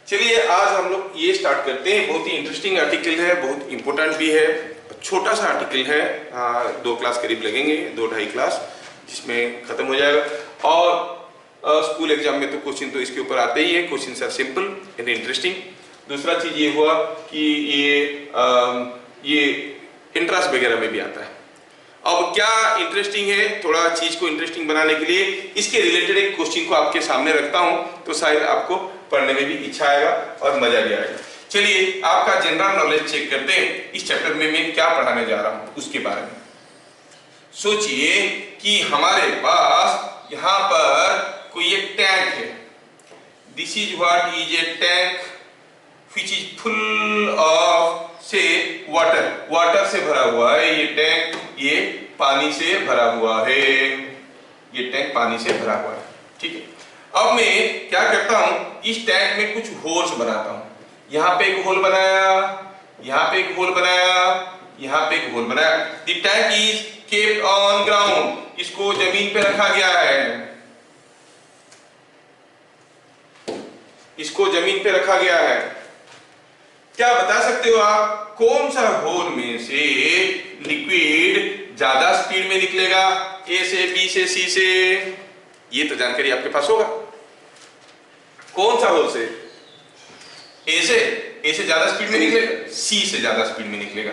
चलिए आज हम लोग ये स्टार्ट करते हैं। बहुत ही इंटरेस्टिंग आर्टिकल है, बहुत इंपॉर्टेंट भी है, छोटा सा आर्टिकल है। 2 क्लास करीब लगेंगे, 2-2.5 क्लास, जिसमें खत्म हो जाएगा। और स्कूल एग्जाम में तो क्वेश्चन तो इसके ऊपर आते ही है। Question are simple and interesting. दूसरा चीज ये हुआ कि ये इंट्रांस वगैरह में भी आता है। अब क्या इंटरेस्टिंग है, थोड़ा चीज को इंटरेस्टिंग बनाने के लिए इसके रिलेटेड एक क्वेश्चन को आपके सामने रखता हूं, तो शायद आपको पढ़ने में भी इच्छा आएगा और मजा भी आएगा। चलिए आपका जनरल नॉलेज चेक करते हैं। इस चैप्टर में मैं क्या पढ़ाने जा रहा हूं उसके बारे में सोचिए कि हमारे पास यहां पर कोई एक टैंक है। This is what is a tank which is full of से वाटर से भरा हुआ है। ये टैंक ये पानी से भरा हुआ है। ये टैंक पानी से भरा हुआ है, ठीक है। अब मैं क्या करता हूं, इस टैंक में कुछ होल्स बनाता हूं। यहां पे एक होल बनाया, यहां पे एक होल बनाया, यहां पे एक होल बनाया। The tank is kept on ground. इसको जमीन पे रखा गया है, इसको जमीन पे रखा गया है। क्या बता सकते हो आप कौन सा होल में से लिक्विड ज्यादा स्पीड में निकलेगा? ए से, बी से, सी से? ये तो जानकारी आपके पास होगा। कौन सा होल से? ए से ज्यादा स्पीड में निकलेगा, सी से ज्यादा स्पीड में निकलेगा।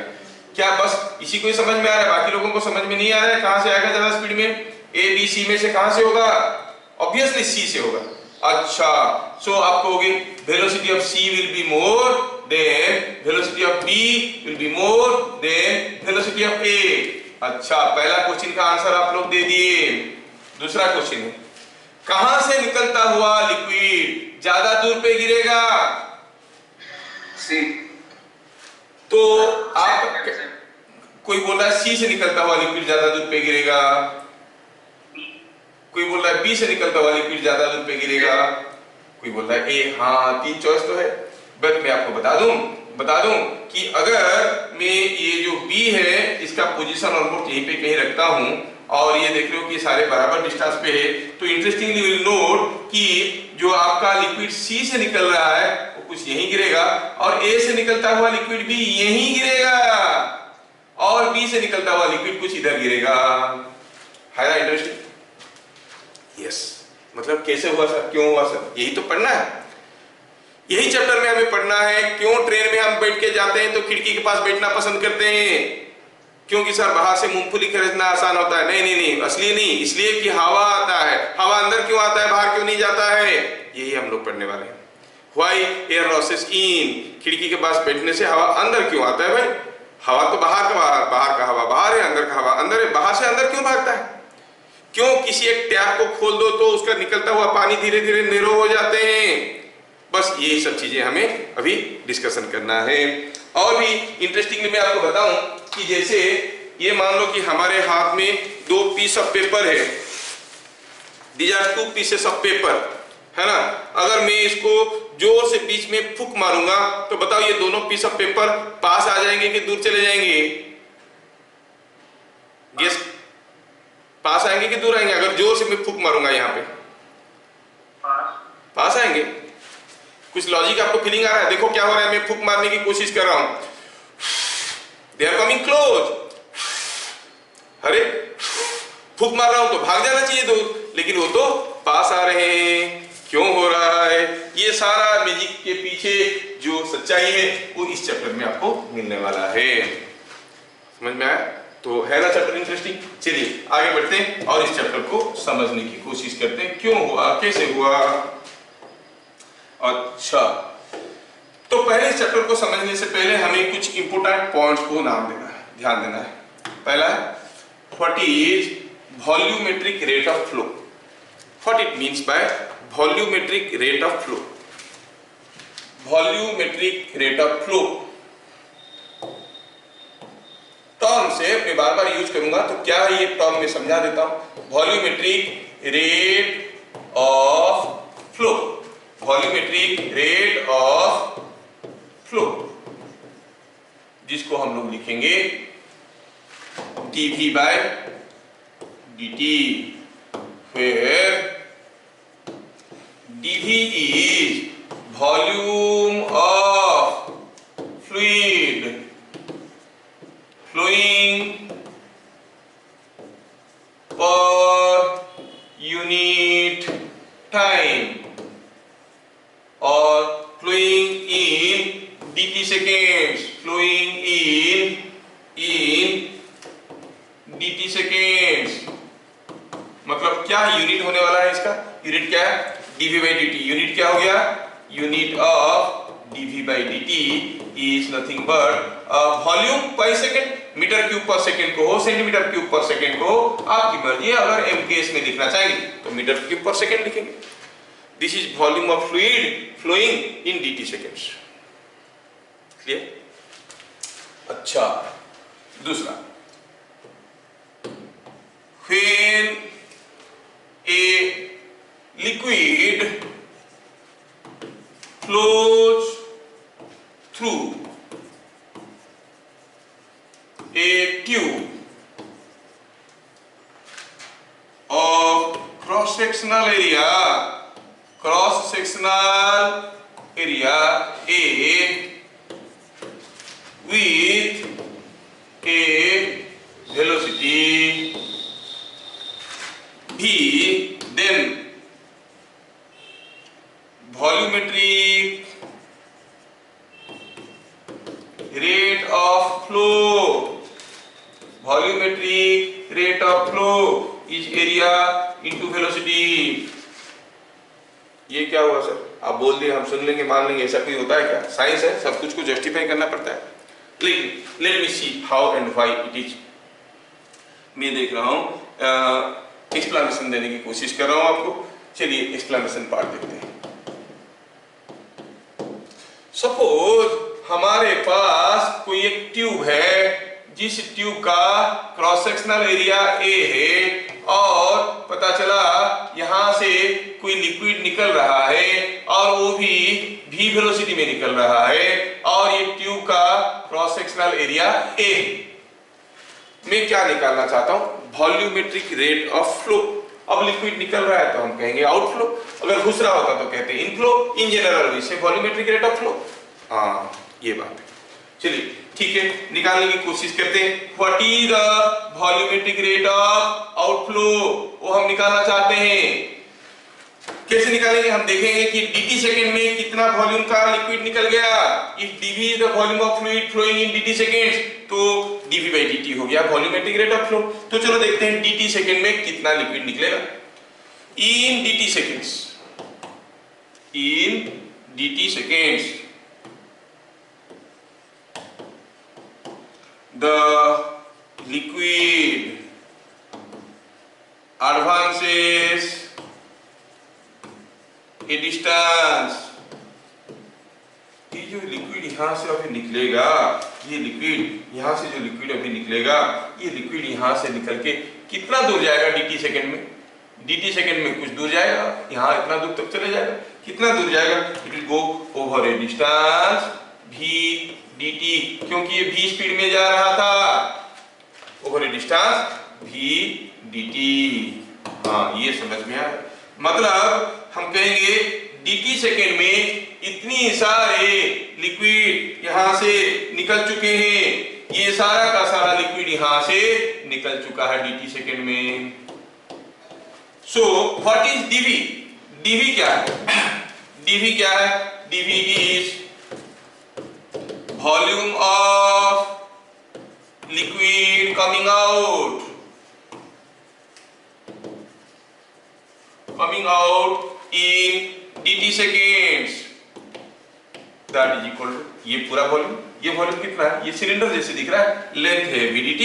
क्या बस इसी को ही समझ में आ रहा है, बाकी लोगों को समझ में नहीं आ रहा है? कहां से आएगा ज्यादा स्पीड में? ए बी सी में से कहां से होगा? ऑब्वियसली सी से होगा। अच्छा, सो आप कहोगे velocity of C will be more than velocity of B will be more than velocity of A. अच्छा, पहला क्वेश्चन का आंसर आप लोग दे दिए। दूसरा क्वेश्चन है, कहां से निकलता हुआ लिक्विड ज्यादा दूर पे गिरेगा? सी। तो आप कोई बोल रहा है सी से निकलता हुआ लिक्विड ज्यादा दूर पे गिरेगा, कोई बोल रहा है बी से निकलता हुआ लिक्विड ज्यादा दूर पे गिरेगा, कोई बोल रहा है ए। हाँ, 3 चॉइस तो है। बट मैं आपको बता दूं कि अगर मैं ये जो बी है इसका पोजीशन ऑलमोस्ट यहीं पे कहीं रखता हूं और ये देख रहे हो कि सारे बराबर डिस्टेंस पे है, तो इंटरेस्टिंगली विल नोट कि जो आपका लिक्विड सी से निकल रहा है वो कुछ यहीं गिरेगा और ए से निकलता हुआ लिक्विड भी यहीं गिरेगा और बी से निकलता हुआ लिक्विड कुछ इधर गिरेगा। है ना इंटरेस्टिंग? यस, मतलब कैसे हुआ सर, क्यों हुआ सर, यही तो पढ़ना है। यही चैप्टर में हमें पढ़ना है। क्यों ट्रेन में हम बैठ के जाते हैं तो खिड़की के पास बैठना पसंद करते हैं? क्योंकि सर बाहर से मूंगफली खरीदना आसान होता है। नहीं, असली नहीं, इसलिए कि हवा आता है। हवा अंदर क्यों आता है, बाहर क्यों नहीं जाता है? यही हम लोग पढ़ने वाले हैं। व्हाई एयर लॉसेस इन, खिड़की के पास बैठने से हवा अंदर क्यों आता है? भाई हवा तो बाहर का हवा बाहर है, अंदर का हवा अंदर है। बाहर से अंदर क्यों भागता है? क्यों किसी एक टैप को खोल दो तो उसका निकलता हुआ पानी धीरे धीरे नैरो हो जाते हैं? बस यही सब चीजें हमें अभी डिस्कशन करना है। और भी इंटरेस्टिंगली मैं आपको बताऊं कि जैसे ये मान लो कि हमारे हाथ में 2 पीस ऑफ पेपर है। These are 2 pieces of paper, है ना। अगर मैं इसको जोर से बीच में फूंक मारूंगा तो बताओ ये दोनों पीस ऑफ पेपर पास आ जाएंगे कि दूर चले जाएंगे? गेस, पास आएंगे कि दूर आएंगे? अगर जोर से मैं फूंक मारूंगा यहाँ पे पास आएंगे। कुछ लॉजिक आपको फीलिंग आ रहा है? देखो क्या हो रहा है, मैं फूंक मारने की कोशिश कर रहा हूं, दे आर कमिंग क्लोज। अरे फूंक मार रहा हूं तो भाग जाना चाहिए दूर, लेकिन वो तो पास आ रहे हैं। क्यों हो रहा है? ये सारा मैजिक के पीछे जो सच्चाई है वो इस चैप्टर में आपको मिलने वाला है। समझ में आया? तो है ना चैप्टर इंटरेस्टिंग? चलिए आगे बढ़ते हैं और इस चैप्टर को समझने की कोशिश करते हैं। क्यों हुआ, कैसे हुआ। अच्छा, तो पहले इस चैप्टर को समझने से पहले हमें कुछ इंपोर्टेंट पॉइंट्स को नाम देना है, ध्यान देना है। पहला है what is volumetric rate of flow. What it means by volumetric rate of flow. Volumetric rate of flow term से मैं बार बार यूज करूंगा, तो क्या है ये टर्म में समझा देता हूं। Volumetric rate of flow, volumetric rate of flow, जिसको हम लोग लिखेंगे dv by dt, where dv is volume of fluid flowing per unit time or flowing in dt seconds, flowing in dt seconds। मतलब क्या यूनिट होने वाला है इसका? यूनिट क्या है? dv by dt। यूनिट क्या हो गया? Unit of dv by dt is nothing but volume पर second. Metre cube per second को हो, सेंटीमीटर क्यूब पर सेकंड को हो, आपकी मर्जी है। अगर mks में लिखना चाहेंगे तो मीटर क्यूब पर सेकंड लिखेंगे। This is volume of fluid flowing in dt seconds. Clear? अच्छा, दूसरा, when a liquid flows through a tube of cross-sectional area A with a velocity v, then volumetric rate of flow, volumetric rate of flow is area into velocity। ये क्या हुआ sir? आप बोल दिए, हम सुन लेंगे, मान लेंगे, ऐसा कोई होता है क्या? साइंस है, सब कुछ को जस्टिफाई करना पड़ता है। लेकिन let me see how and why it is. मैं देख रहा हूं, एक्सप्लेनेशन देने की कोशिश कर रहा हूं आपको। चलिए एक्सप्लेनेशन पार्ट देखते हैं। सपोज हमारे पास कोई एक ट्यूब है, जिस ट्यूब का क्रॉस सेक्शनल एरिया ए है और पता चला यहां से कोई लिक्विड निकल रहा है और वो भी v वेलोसिटी में निकल रहा है और ये ट्यूब का क्रॉस सेक्शनल एरिया ए। मैं क्या निकालना चाहता हूं? Volumetric rate of flow. अब लिक्विड निकल रहा है तो हम कहेंगे आउटफ्लो, अगर घुस रहा होता तो कहते हैं इनफ्लो। इन जनरल वैसे वॉल्यूमेट्रिक रेट ऑफ फ्लो। हाँ, ये बात है। चलिए ठीक है, निकालने की कोशिश करते हैं। What is the volumetric rate of outflow, वो हम निकालना चाहते हैं। कैसे निकालेंगे? हम देखेंगे कि dt सेकंड में कितना वॉल्यूम का लिक्विड निकल गया। If dv is the volume of fluid flowing in dt seconds, तो dv by dt हो गया वॉल्यूमेट्रिक रेट ऑफ फ्लो। तो चलो देखते हैं dt सेकंड में कितना लिक्विड निकलेगा इन dt seconds. In dt seconds the liquid advances a distance। ये जो लिक्विड यहां से अभी निकलेगा, ये लिक्विड यहां से जो लिक्विड अभी निकलेगा, ये लिक्विड यहां से निकल के कितना दूर जाएगा dt सेकंड में? dt सेकंड में कुछ दूर जाएगा, यहां इतना दूर तक चले जाएगा। कितना दूर जाएगा? It will go over A distance v dt, क्योंकि ये v स्पीड में जा रहा था, ओवर ए डिस्टेंस v dt। हाँ, ये समझ में आया। मतलब हम कहेंगे dt सेकेंड में इतनी सारे लिक्विड यहां से निकल चुके हैं, ये सारा का सारा लिक्विड यहां से निकल चुका है dt सेकेंड में। So what is dv? dv क्या है? dv क्या है? dv is volume of liquid coming out in dt seconds, that is equal to ये पूरा वॉल्यूम। ये वॉल्यूम कितना है? ये सिलेंडर जैसे दिख रहा है, लेंथ है vdt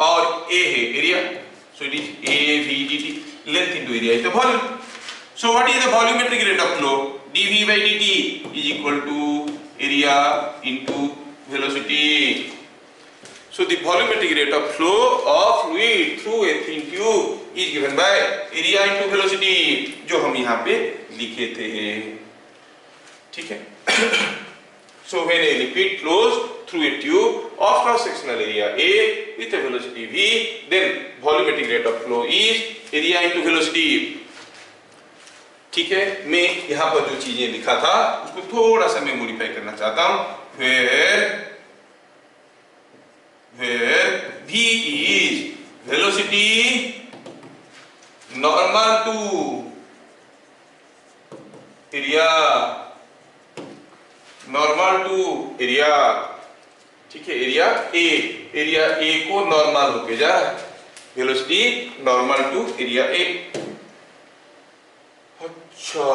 और a है area, so it is a v dt, length into area is the volume। So what is the volumetric rate of flow? dv by dt is equal to area into velocity। So the volumetric rate of flow of fluid through a thin tube is given by area into velocity, जो हम यहाँ पे लिखे थे। ठीक है? So when a liquid flows through a tube of cross-sectional area A with a velocity v, then volumetric rate of flow is area into velocity। ठीक है, मैं यहाँ पर जो चीजें लिखा था उसको थोड़ा सा मैं मॉडिफाई करना चाहता हूं। where v is velocity normal to area, normal to area, ठीक है, एरिया ए को नॉर्मल होके जा, velocity normal to area A. अच्छा,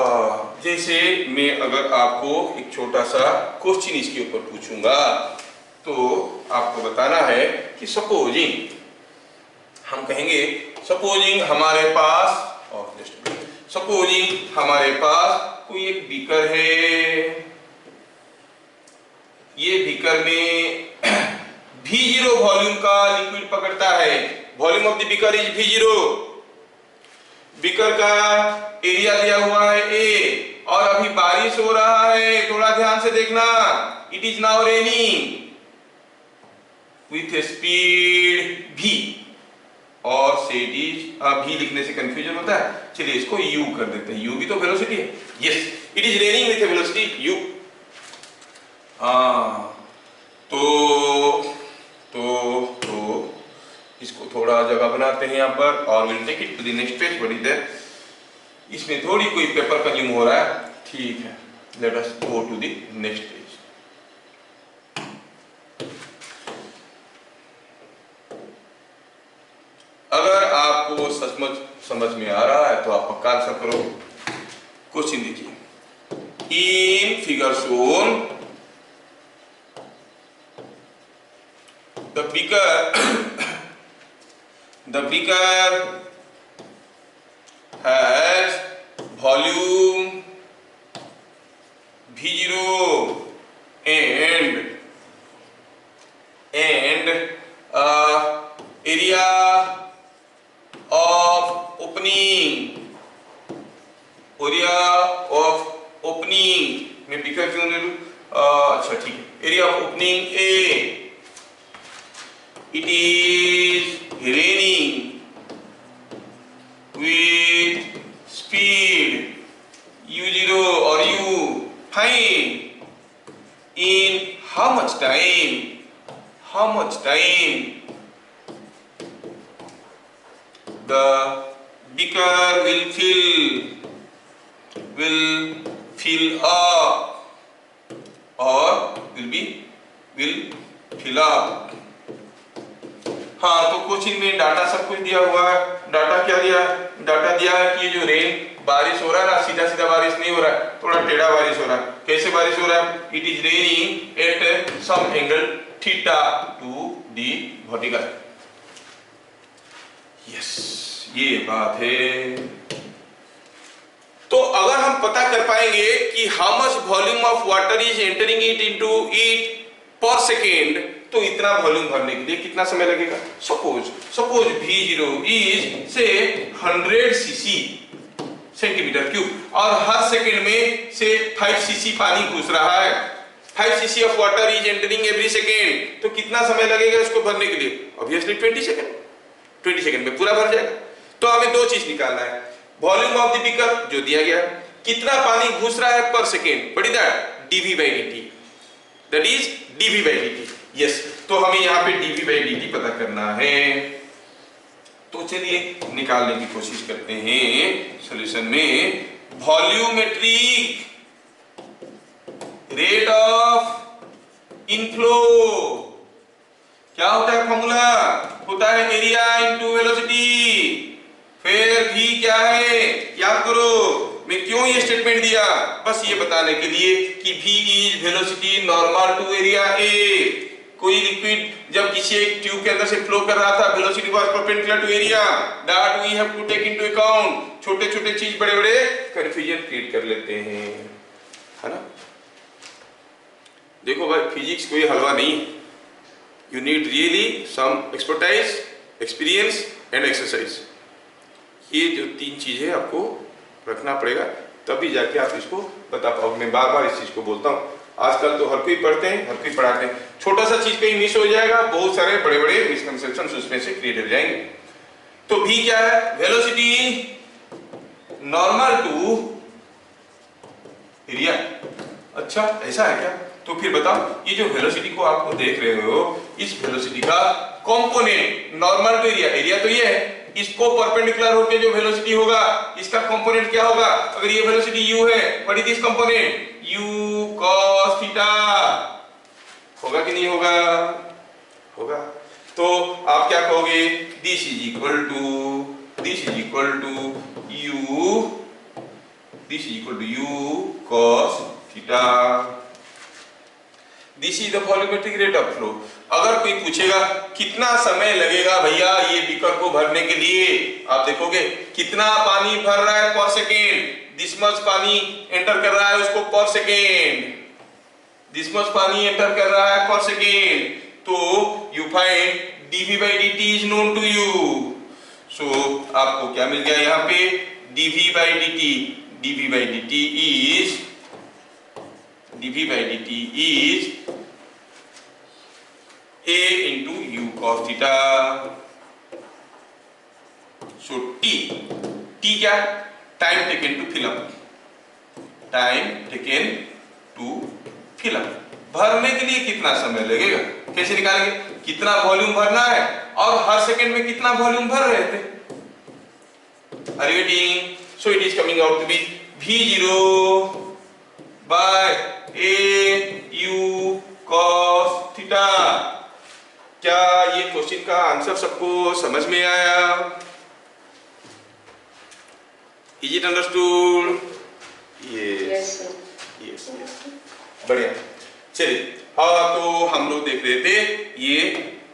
जैसे मैं अगर आपको एक छोटा सा क्वेश्चन इसके ऊपर पूछूंगा तो आपको बताना है कि सपोजिंग, हम कहेंगे सपोजिंग हमारे पास, सपोजिंग हमारे पास कोई एक बीकर है, ये बीकर में V0 वॉल्यूम का लिक्विड पकड़ता है, volume of the beaker is V0, beaker का एरिया दिया हुआ है A, और अभी बारिश हो रहा है, थोड़ा ध्यान से देखना, it is now raining with speed V, और से इट इज, V लिखने से कंफ्यूजन होता है, चलिए इसको U कर देते हैं, U भी तो वेलोसिटी है, yes, it is raining with velocity U। तो इसको थोड़ा जगह बनाते हैं यहाँ पर, और will take it to the next page. What is that? इसमें थोड़ी कोई पेपर कंज्यूम हो रहा है, ठीक है, let us go to the next page. अगर आपको सचमुच समझ में आ रहा है तो आप पक्का आंसर करो। क्वेश्चन देखिए, in figure shown the beaker has volume V0 and area of opening, मैं बीकर क्यों ले लूं? अच्छा ठीक है, area of opening A, it is raining with speed u0 or u, find in how much time the beaker will fill up or will fill up। हाँ, तो coaching में डाटा सब कुछ दिया हुआ है। डाटा क्या दिया है? डाटा दिया है कि ये जो रेन बारिश हो रहा है ना, सीधा सीधा बारिश नहीं हो रहा है, थोड़ा टेढ़ा बारिश हो रहा है। कैसे बारिश हो रहा है? It is raining at some angle theta to the vertical. Yes, ये बात है। तो अगर हम पता कर पाएंगे कि how much volume of water is entering it into it पर सेकेंड, तो इतना वॉल्यूम भरने के लिए कितना समय लगेगा? सपोज V0 इज से 100 सीसी सेंटीमीटर क्यूब, और हर सेकंड में से 5 सीसी पानी घुस रहा है, 5 CC of water is entering every second, तो कितना समय लगेगा इसको भरने के लिए? Obviously 20 second. 20 सेकेंड में पूरा भर जाएगा। तो हमें दो चीज निकालना है, वॉल्यूम ऑफ द बीकर जो दिया गया, कितना पानी घुस रहा है पर second, what is that? dV/dt, that is dV/dt। Yes, तो हमें यहाँ पे dV/dt पता करना है। तो चलिए निकालने की कोशिश करते हैं सॉल्यूशन में। वॉल्यूमेट्रिक रेट ऑफ इनफ्लो क्या होता है? फॉर्मूला होता है एरिया इनटू वेलोसिटी। फिर V क्या है? याद करो, मैं क्यों ये स्टेटमेंट दिया? बस ये बताने के लिए कि V is velocity normal to area A। कोई लिक्विड जब किसी एक ट्यूब के अंदर से फ्लो कर रहा था, velocity was perpendicular to area, that we have to take into account. छोटे छोटे चीज बड़े बड़े कंफ्यूजन क्रिएट कर लेते हैं, है ना? देखो भाई, फिजिक्स कोई हलवा नहीं, you need really some expertise, experience and exercise. ये जो तीन चीजें आपको रखना पड़ेगा, तभी जाके आप इसको बता पाओगे। मैं बार बार इस चीज को बोलता हूँ, आजकल तो हर कोई पढ़ते हैं, हर कोई पढ़ाते हैं, छोटा सा चीज कहीं मिस हो जाएगा, बहुत सारे बड़े बड़े मिसकंसेप्शंस उसमें से क्रिएट हो जाएंगे। तो V क्या है? Velocity normal to area. अच्छा ऐसा है क्या? तो फिर बताओ, ये जो वेलोसिटी को आपको देख रहे हो, इस वेलोसिटी का component normal to area, area तो ये है, इसको परपेंडिकुलर होके जो वेलोसिटी होगा इसका कंपोनेंट क्या होगा? अगर ये वेलोसिटी u है, what is this component? u cos theta. होगा कि नहीं होगा? होगा। तो आप क्या कहोगे? This is equal to u cos theta. This is the volumetric rate of flow. अगर कोई पूछेगा कितना समय लगेगा भैया ये बीकर को भरने के लिए, आप देखोगे कितना पानी भर रहा है पर सेकेंड, दिस मच पानी एंटर कर रहा है उसको पर सेकेंड, दिस मच पानी एंटर कर रहा है पर सेकेंड। तो you find dv by dt is known to you. So आपको क्या मिल गया यहाँ पे? dv by dt is a into u cos theta. So t क्या? Time taken to fill up, भरने के लिए कितना समय लगेगा, कैसे निकालेंगे? कितना वॉल्यूम भरना है और हर सेकंड में कितना वॉल्यूम भर रहे थे। Are you getting? So it is coming out to be V0 by a u cos theta. क्या ये क्वेश्चन का आंसर सबको समझ में आया? Is it understood? Yes. बढ़िया। चलिए, हाँ तो हम लोग देख रहे थे ये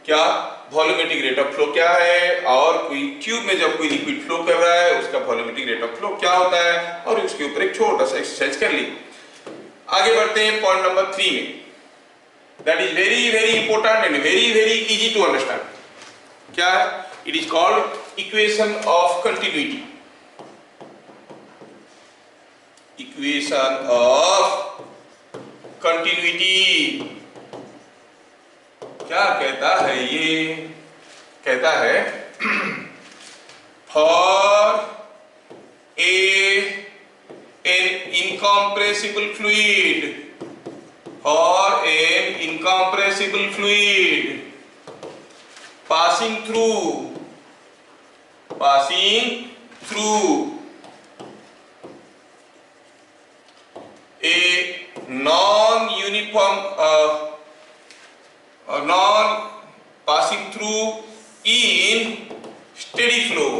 क्या वॉल्यूमेट्रिक रेट ऑफ फ्लो क्या है, और कोई ट्यूब में जब कोई लिक्विड फ्लो कर रहा है उसका वॉल्यूमेट्रिक रेट ऑफ फ्लो क्या होता है, और उसके ऊपर एक छोटा सा एक्सरसाइज कर ली। आगे बढ़ते हैं पॉइंट नंबर 3 में। That is very very important and very very easy to understand. क्या है? It is called equation of continuity. Equation of continuity क्या कहता है? ये कहता है for an incompressible fluid passing through a passing through in steady flow.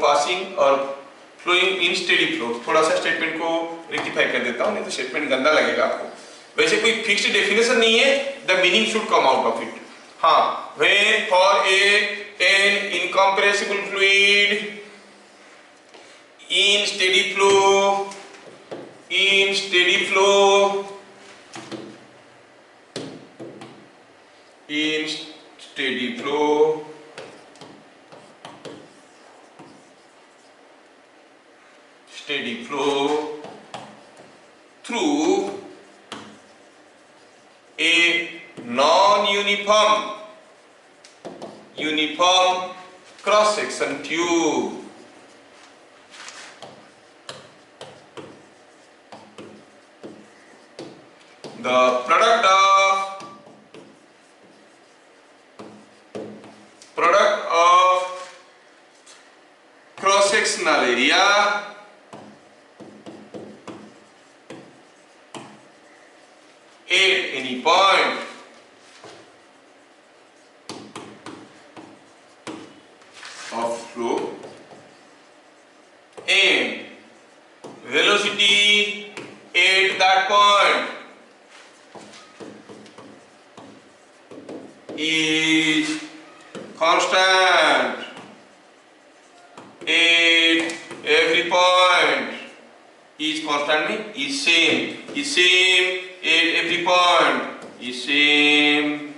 passing और flowing in steady flow। थोड़ा सा स्टेटमेंट को रेक्टिफाई कर देता हूँ, नहीं तो स्टेटमेंट गंदा लगेगा आपको। वैसे कोई फिक्स्ड डेफिनेशन नहीं है, the meaning should come out of it. हाँ, when for an incompressible fluid in steady flow through a non-uniform cross-section tube, the product of cross-sectional area at any point of flow and velocity at that point is constant at every point, is constant mean is same at every point, is same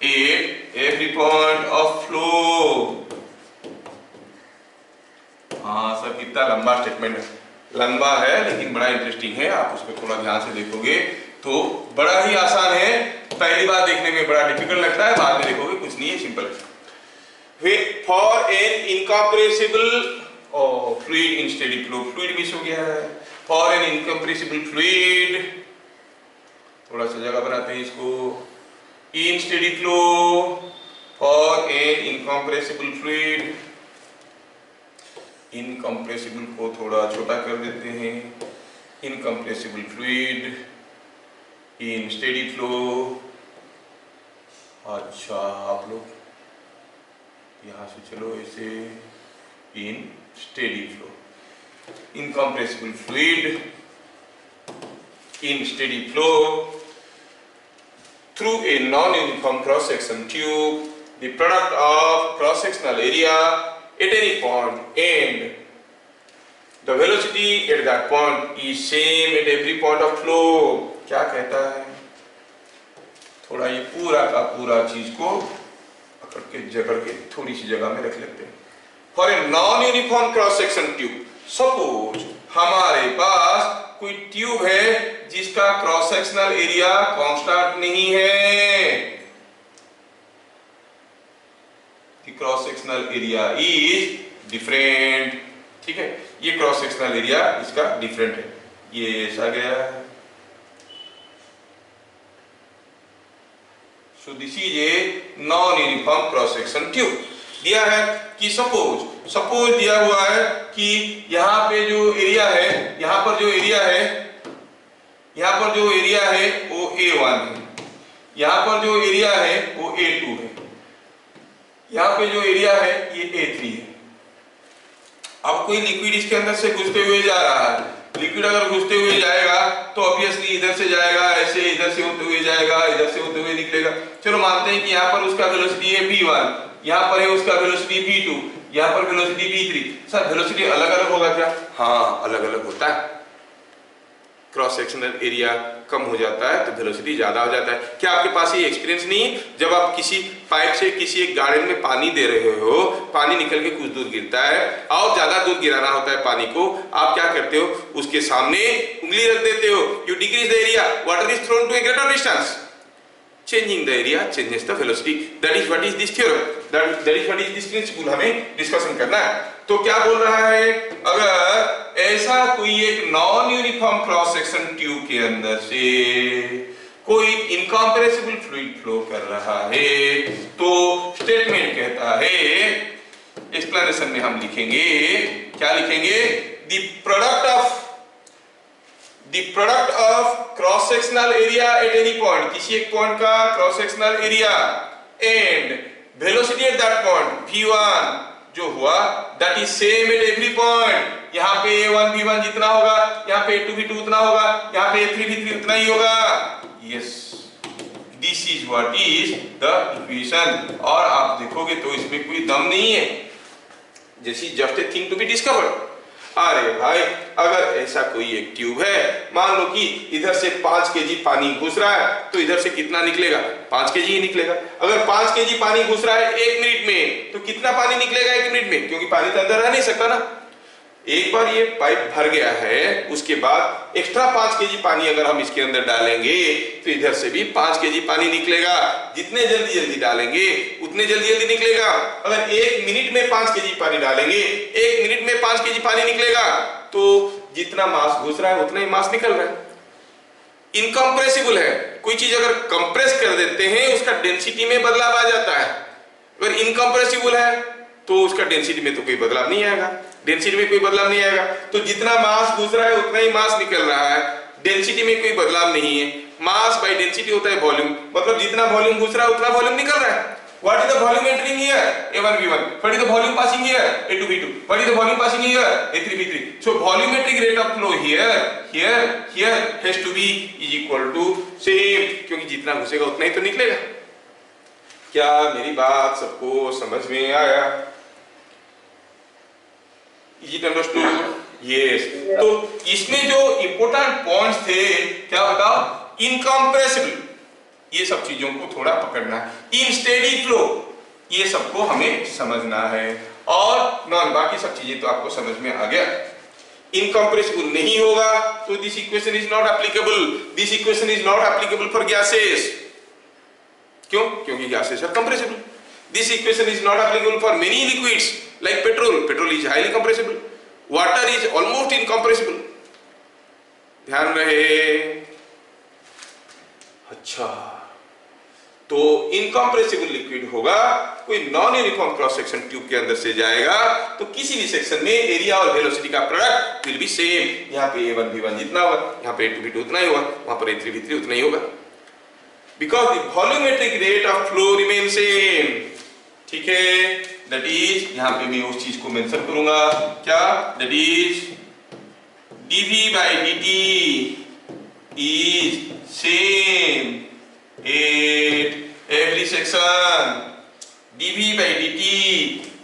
at every point of flow। हाँ sir, कितना लंबा statement है, लंबा है लेकिन बड़ा interesting है। आप उसको थोड़ा ध्यान से देखोगे तो बड़ा ही आसान है। पहली बार देखने में बड़ा डिफिकल्ट लगता है, बाद में देखोगे कुछ नहीं है, सिंपल है। For an incompressible fluid in steady flow, fluid miss हो गया है, फॉर एन इनकम्प्रेसिबल फ्लूइड, थोड़ा सा जगह बनाते हैं इसको, in steady flow for an incompressible fluid, incompressible को थोड़ा छोटा कर देते हैं, incompressible fluid in steady flow. अच्छा आप लोग यहां से चलो ऐसे, in steady flow, incompressible fluid in steady flow through a non-uniform cross-section tube, the product of cross-sectional area at any point and the velocity at that point is same at every point of flow। क्या कहता है? थोड़ा ये पूरा का पूरा चीज को पकड़ के जकड़ के थोड़ी सी जगह में रख लेते हैं। For a non uniform cross section tube, suppose हमारे पास कोई ट्यूब है जिसका क्रॉस सेक्शनल एरिया कांस्टेंट नहीं है, cross sectional area is different, ठीक है, ये क्रॉस सेक्शनल एरिया इसका डिफरेंट है, ये ऐसा गया है। So this is a non uniform cross section tube. दिया है कि सपोज दिया हुआ है कि यहाँ पे जो एरिया है, यहाँ पर जो एरिया है, यहाँ पर जो एरिया है वो A1 है, यहाँ पर जो एरिया है वो A2 है, यहाँ पे जो एरिया है ये A3 है। अब कोई लिक्विड इसके अंदर से घुसते हुए जा रहा है, लिक्विड अगर घुसते हुए जाएगा तो ऑब्वियसली इधर से जाएगा, ऐसे इधर से होते हुए जाएगा, इधर से होते हुए निकलेगा। चलो मानते हैं कि यहाँ पर उसका वेलोसिटी है V1, यहाँ पर है उसका वेलोसिटी V2, यहाँ पर वेलोसिटी V3। सर वेलोसिटी अलग अलग होगा क्या? हाँ अलग अलग होता है, क्रॉस सेक्शनल एरिया कम हो जाता है तो वेलोसिटी ज्यादा हो जाता है। क्या आपके पास ये एक्सपीरियंस नहीं है? जब आप किसी पाइप से किसी एक गार्डन में पानी दे रहे हो, पानी निकल के कुछ दूर गिरता है और ज्यादा दूर गिराना होता है पानी को, आप क्या करते हो? उसके सामने उंगली रख देते हो, you decrease the area, water is thrown to a greater distance, changing the area changes the velocity। that is what is this theorem, that is what is this principle, हमें डिस्कशन करना है। तो क्या बोल रहा है? अगर ऐसा कोई एक non uniform cross section tube के अंदर से कोई इनकम्प्रेसिबल फ्लूइड फ्लो कर रहा है तो स्टेटमेंट कहता है, एक्सप्लेनेशन में हम लिखेंगे, क्या लिखेंगे? The product of cross sectional area at any point, किसी एक पॉइंट का cross sectional area and velocity at that point v1 जो हुआ that is same at every point। यहाँ पे a1 v1 जितना होगा, यहाँ पे a2 v2 उतना होगा, यहाँ पे a3 v3 उतना ही होगा। yes, this is what is the equation। और आप देखोगे तो इसमें कोई दम नहीं है, जैसी just a thing to be discovered। अरे भाई अगर ऐसा कोई एक ट्यूब है, मान लो कि इधर से 5 kg पानी घुस रहा है तो इधर से कितना निकलेगा? 5 kg ही निकलेगा। अगर 5 kg पानी घुस रहा है 1 मिनट में तो कितना पानी निकलेगा 1 मिनट में? क्योंकि पानी तो अंदर रह नहीं सकता ना। एक बार ये पाइप भर गया है, उसके बाद एक्स्ट्रा 5 kg पानी अगर हम इसके अंदर डालेंगे तो इधर से भी 5 kg पानी निकलेगा। जितने जल्दी डालेंगे उतने जल्दी निकलेगा। अगर 1 मिनट में 5 kg पानी डालेंगे, 1 मिनट में 5 kg पानी निकलेगा, तो जितना मास घुस रहा है उतना ही मास निकल रहा है। इनकम्प्रेसिबल है, कोई चीज अगर कंप्रेस कर देते हैं उसका डेंसिटी में बदलाव आ जाता है। अगर इनकम्प्रेसिबल है तो उसका डेंसिटी में तो कोई बदलाव नहीं आएगा, डेंसिटी में कोई बदलाव नहीं आएगा। तो जितना मास घुस रहा है उतना ही मास निकल रहा है, डेंसिटी में कोई बदलाव नहीं है। मास बाय डेंसिटी होता है वॉल्यूम, मतलब जितना वॉल्यूम घुस रहा है उतना वॉल्यूम निकल रहा है। What is the volume entering here? a1 v1। What is the volume passing here? a2 v2। What is the volume passing here? a3 v3। So volumetric rate of flow here has to be is equal to same, क्योंकि जितना घुसेगा उतना ही तो निकलेगा। क्या मेरी बात सबको समझ में आया? Is it understood? Yes। तो इसमें जो इंपोर्टेंट पॉइंट्स थे क्या बताओ? इनकम्प्रेसिबल, ये सब चीजों को थोड़ा पकड़ना है। इन स्टेडी फ्लो, ये सबको हमें समझना है। और नॉन बाकी सब चीजें तो आपको समझ में आ गया। इनकम्प्रेसिबल नहीं होगा तो this equation is not applicable. This equation is not applicable for gases. क्यों? क्योंकि gases are compressible. This equation is not applicable for many liquids like petrol. Petrol is highly compressible. Water is almost incompressible. ध्यान रहे। अच्छा, तो incompressible liquid होगा, कोई non uniform cross section tube के अंदर से जाएगा तो किसी भी सेक्शन में एरिया और वेलोसिटी का प्रोडक्ट विल बी सेम। यहाँ पे A1 V1 जितना होगा, यहाँ पे A2 V2 उतना ही होगा, वहां पर A3 V3 उतना ही होगा, because the volumetric rate of flow remain same. ठीक है, दैट इज, यहाँ पे मैं उस चीज को मेंशन करूंगा, क्या, that is dV by dt is same at every section. dV by dt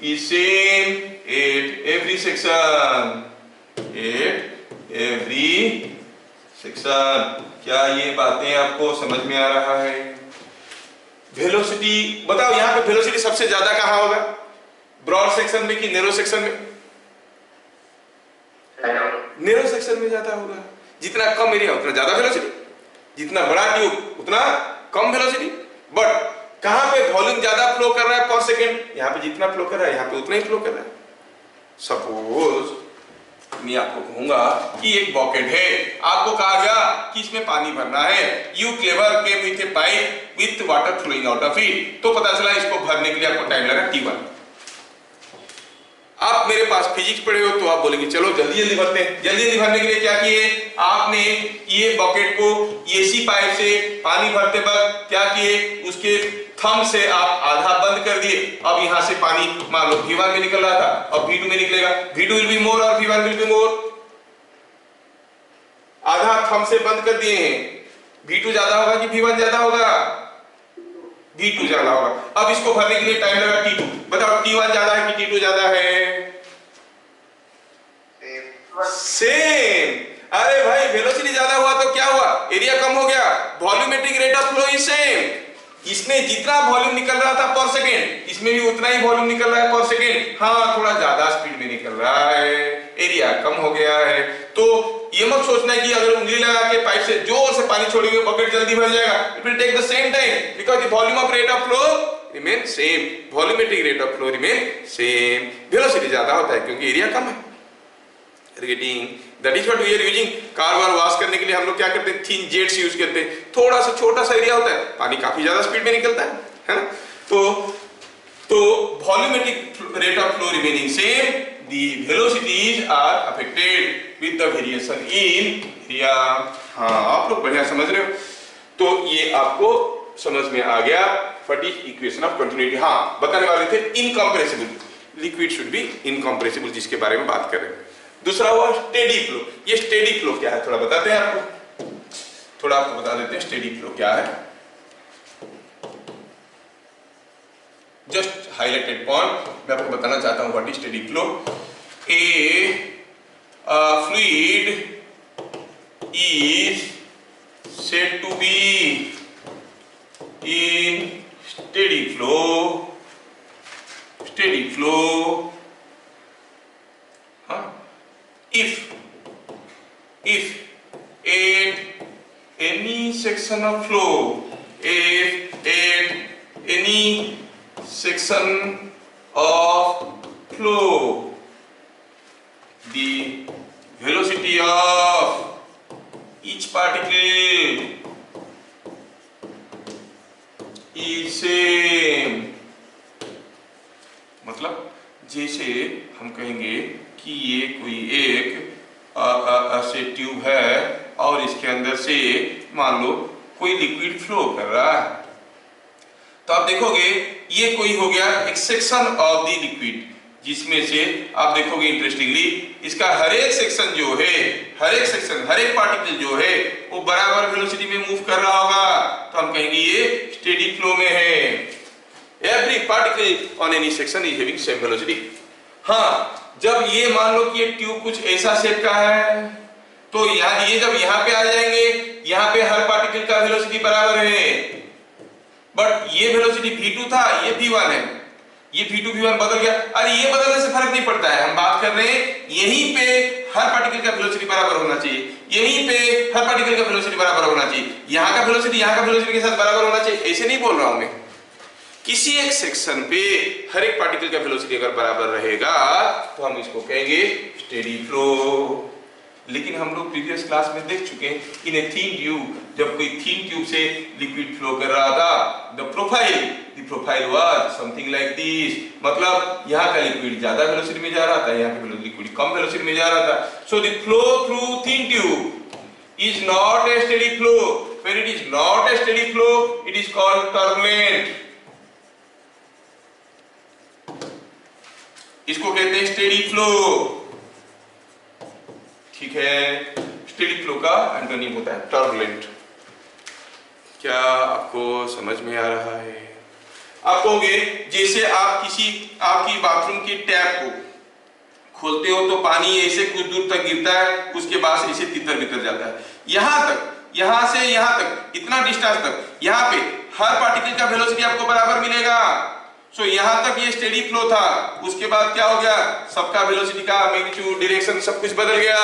is same at every section. At every section. क्या ये बातें आपको समझ में आ रहा है? वेलोसिटी बताओ, यहाँ पे वेलोसिटी सबसे ज्यादा कहाँ होगा, ब्रॉड सेक्शन में कि नैरो सेक्शन में? नैरो सेक्शन में ज्यादा होगा। जितना कम एरिया उतना ज्यादा वेलोसिटी, जितना बड़ा ट्यूब उतना कम वेलोसिटी। बट कहां पे वॉल्यूम ज्यादा फ्लो कर रहा है पर सेकंड, यहाँ पे जितना फ्लो कर रहा है यहाँ पे उतना ही फ्लो कर रहा है। सपोज मैं आपको कहूंगा कि एक बॉकेट है, आपको कहा गया कि इसमें पानी भरना है, you clever came with a pipe with water flowing out of it, तो पता चला इसको भरने के लिए आपको टाइम लगा T1। आप मेरे पास फिजिक्स पढ़े हो तो आप बोलेंगे चलो जल्दी जल्दी भरते हैं। जल्दी जल्दी भरने के लिए क्या किए आपने, ये बॉकेट को एसी पाइप से पानी भरते वक्त क्या किए, उसके थंब से आप आधा बंद कर दिए। अब यहां से पानी मान लो V1 में निकल रहा था, अब V2 में निकलेगा, V2 विल बी मोर और V1 विल बी मोर। आधा थंब से बंद कर दिए हैं, V2 ज्यादा होगा कि V1 ज्यादा होगा? V2 ज्यादा होगा। अब इसको भरने के लिए टाइम लगा T2। बताओ T1 ज्यादा है कि T2 ज्यादा है? सेम। अरे भाई वेलोसिटी ज्यादा हुआ तो क्या हुआ, एरिया कम हो गया, volumetric rate of flow is same. इसमें जितना वॉल्यूम निकल रहा था पर सेकेंड, इसमें भी उतना ही वॉल्यूम निकल रहा है पर सेकेंड। हाँ, थोड़ा ज्यादा स्पीड में निकल रहा है, एरिया कम हो गया है। तो ये मत सोचना कि अगर उंगली लगा के पाइप से जोर से पानी छोड़ेंगे बकेट जल्दी भर जाएगा। It will take the same time because the volume of rate of flow remain same, volumetric rate of flow remain same. Velocity ज्यादा होता है क्योंकि एरिया कम है। Getting that is what we are using. Car वार wash करने के लिए हम लोग क्या करते हैं, थिन जेट्स यूज करते हैं। थोड़ा सा छोटा सा एरिया होता है, पानी काफी ज्यादा स्पीड में निकलता है ना। तो volumetric rate of flow remaining same, the velocities are affected with the variation in area। हाँ, आप लोग बढ़िया समझ रहे हो। तो ये आपको समझ में आ गया what is equation of continuity. हाँ, बताने वाले थे incompressible, liquid should be incompressible, जिसके बारे में बात कर रहे हैं। दूसरा हुआ स्टेडी फ्लो। ये स्टेडी फ्लो क्या है थोड़ा बताते हैं आपको, थोड़ा आपको बता देते हैं स्टेडी फ्लो क्या है। जस्ट हाईलाइटेड पॉइंट मैं आपको बताना चाहता हूं what is steady flow. A fluid is said to be in steady flow if at any section of flow, if at any section of flow the velocity of each particle is same। मतलब जैसे हम कहेंगे कि ये कोई एक ऐसे tube है और इसके अंदर से मान लो कोई लिक्विड फ्लो कर रहा है, तो आप देखोगे ये कोई हो गया एक सेक्शन ऑफ द लिक्विड, जिसमें से आप देखोगे इंटरेस्टिंगली इसका हर एक सेक्शन जो है, हर एक पार्टिकल जो है वो बराबर वेलोसिटी में मूव कर रहा होगा, तो हम कहेंगे ये स्टेडी फ्लो में है। Every particle on any section is having same velocity. हाँ, जब ये मान लो कि ये ट्यूब कुछ ऐसा शेप का है, तो यहाँ ये जब यहाँ पे आ जाएंगे, यहाँ पे हर पार्टिकल का वेलोसिटी बराबर है, बट ये वेलोसिटी v2 था, ये v1 है, ये v2 v1 बदल गया। अरे ये बदलने से फर्क नहीं पड़ता है, हम बात कर रहे हैं यहीं पे हर पार्टिकल का वेलोसिटी बराबर होना चाहिए, यहीं पे हर पार्टिकल का वेलोसिटी बराबर होना चाहिए, यहाँ का वेलोसिटी यहाँ का वेलोसिटी के साथ बराबर होना चाहिए, ऐसे नहीं बोल रहा हूं मैं। किसी एक सेक्शन पे हर एक पार्टिकल का वेलोसिटी अगर बराबर रहेगा तो हम इसको कहेंगे स्टेडी फ्लो। लेकिन हम लोग प्रीवियस क्लास में देख चुके हैं इन ए थिन ट्यूब, जब कोई थिन ट्यूब से लिक्विड फ्लो कर रहा था, the profile was something like this, मतलब यहाँ का लिक्विड ज्यादा वेलोसिटी में जा रहा था, यहाँ का लिक्विड कम वेलोसिटी में जा रहा था। So the flow through thin tube is not a steady flow. When it is not a steady flow it is called turbulent. इसको कहते हैं स्टेडी फ्लो। ठीक है, स्टेडी फ्लो का एंटोनिम होता है टर्बुलेंट। क्या आपको समझ में आ रहा है? आप कहोगे जैसे आप आपकी बाथरूम की टैप को खोलते हो तो पानी ऐसे कुछ दूर तक गिरता है, उसके बाद ऐसे तितर बितर जाता है, यहां से यहां तक, इतना डिस्टेंस तक, यहां पे हर पार्टिकल का वेलोसिटी आपको बराबर मिलेगा। सो यहां तक ये स्टेडी फ्लो था, उसके बाद क्या हो गया, सबका वेलोसिटी का मैग्नीट्यूड, डायरेक्शन सब कुछ बदल गया,